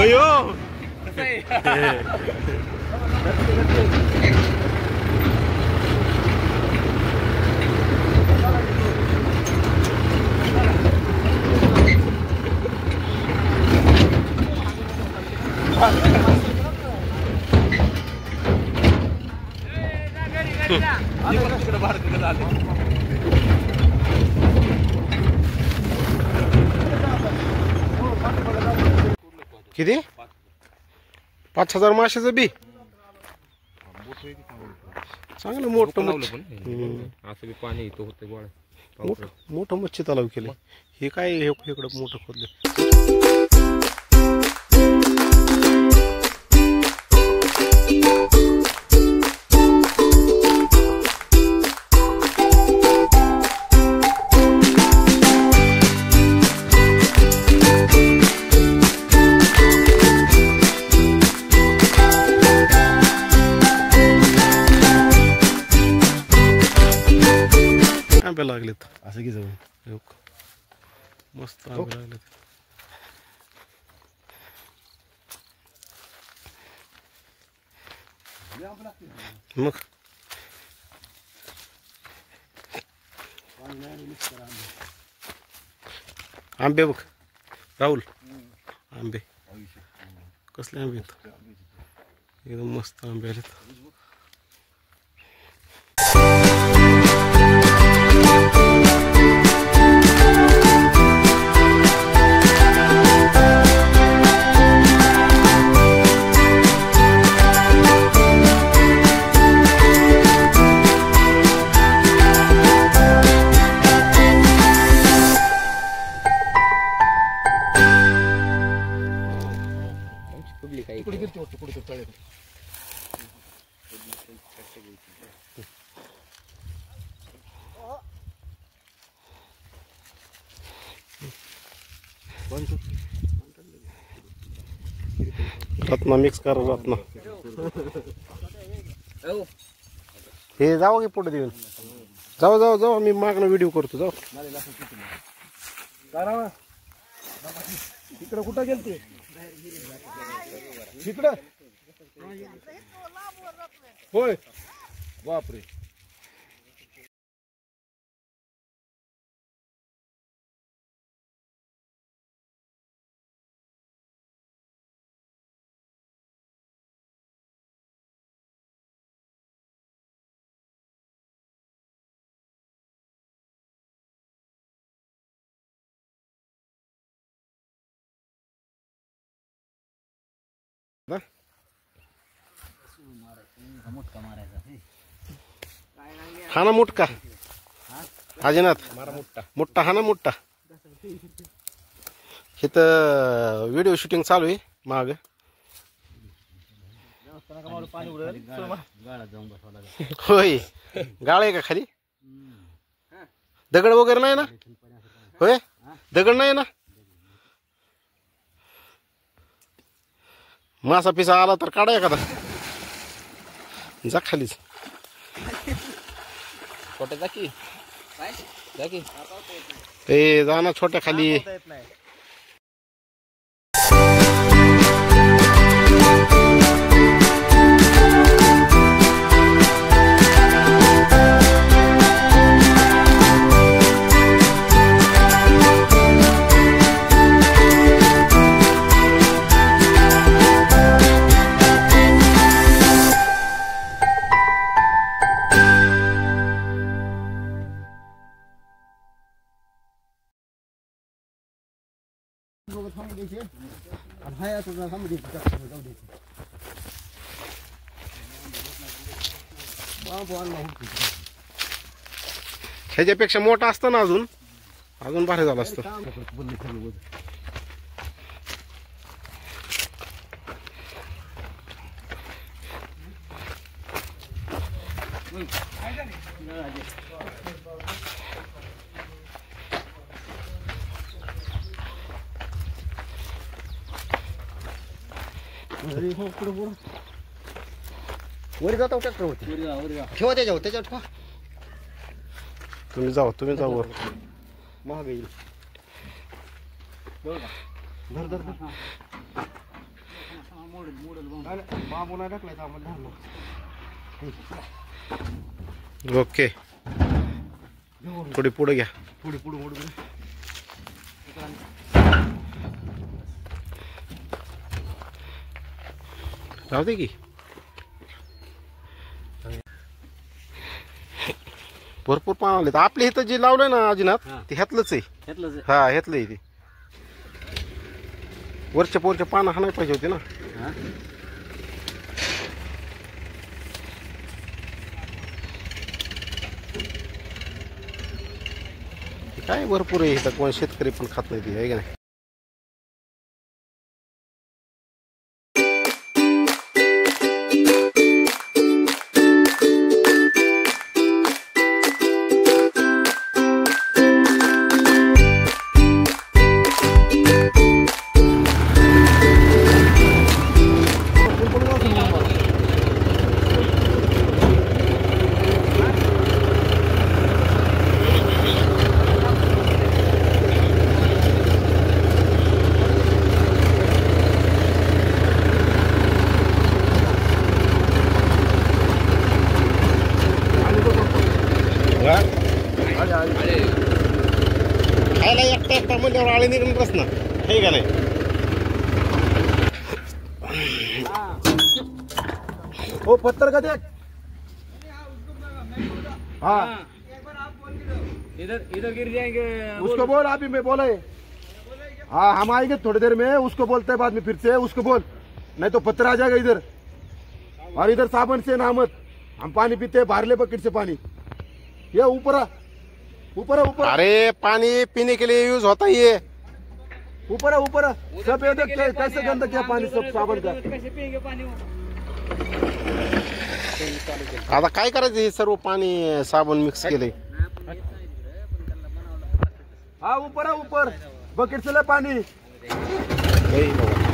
अयो किती 5,000 माशाचं बी चांगलं मोठं असं बी पाणी इथं होतं गोळा मोठं मच्छी तलाव केलं हे काय इकडं मोठं खोदलं आंबे लागलेत असं की जाऊ मस्त आंबे लागलेत मग आंबे बघ राहुल आंबे कसले आंबे आहेत एकदम मस्त आंबे आलेत रत्ना मिक्स कर रत्ना हे जाऊ की पुढे देऊन जाऊ जाऊ जाऊ मी मागणं व्हिडिओ करतो जाऊ इकडं कुठं गेलते इकडं होय बापरे हा ना मुटका हाजीनाथ मुट्टा हा ना मुट्टा इथं व्हिडिओ शूटिंग चालू आहे माग होय गाळ आहे का खाली दगड वगैरे नाही ना होय दगड नाही ना मासा पिसा आला तर काढा एखादा जा खालीच छोटे जाकी जाकी ए जा ना छोट्या खाली ह्याच्यापेक्षा मोठा असतं ना अजून अजून भारी झालं असतं वर जातो ट्रॅक्टर होती ठेवा त्याच्यावर ठेवा तुम्ही जाऊ वर महाग येईल धर धर बाबूला टाकलाय आम्हाला ओके थोडी पुढे घ्या. पुढे पुढे पुढे राहू दे की भरपूर पान आले. आपल्या इथं जे लावलंय ना अजिनाथ ते ह्यातलंच आहे. हा ह्यातलं आहे ते. वरच्या पोरच्या पानं हा नाही पाहिजे होते ना. काय भरपूर आहे इथं. कोण शेतकरी पण खात नाही ते आहे का नाही. खायला एकटा एकटा म्हणल्यावर आळे निघणारच ना हे का नाही. ओ पत्थर का देख. हाँ इधर गिर जाएंगे. उसको बोल. अभी मैं बोला है. हाँ हम आएंगे थोड़ी देर में. उसको बोलते हैं बाद में फिर से. उसको बोल नहीं तो पत्थर आ जाएगा इधर. और इधर साबुन से नामत हम पानी पीते हैं बाहरले बकेट से पानी. ये ऊपर ऊपर ऊपर. अरे पानी पीने के लिए यूज होता ही है. ऊपर ऊपर सब ये देख कैसे गंदा किया पानी सब साबुन का. कैसे पिएंगे पानी वो? आता काय करायचं हे सर्व पाणी साबण मिक्स केले. हाँ ऊपर ऊपर बकेट से ले पानी. बाबा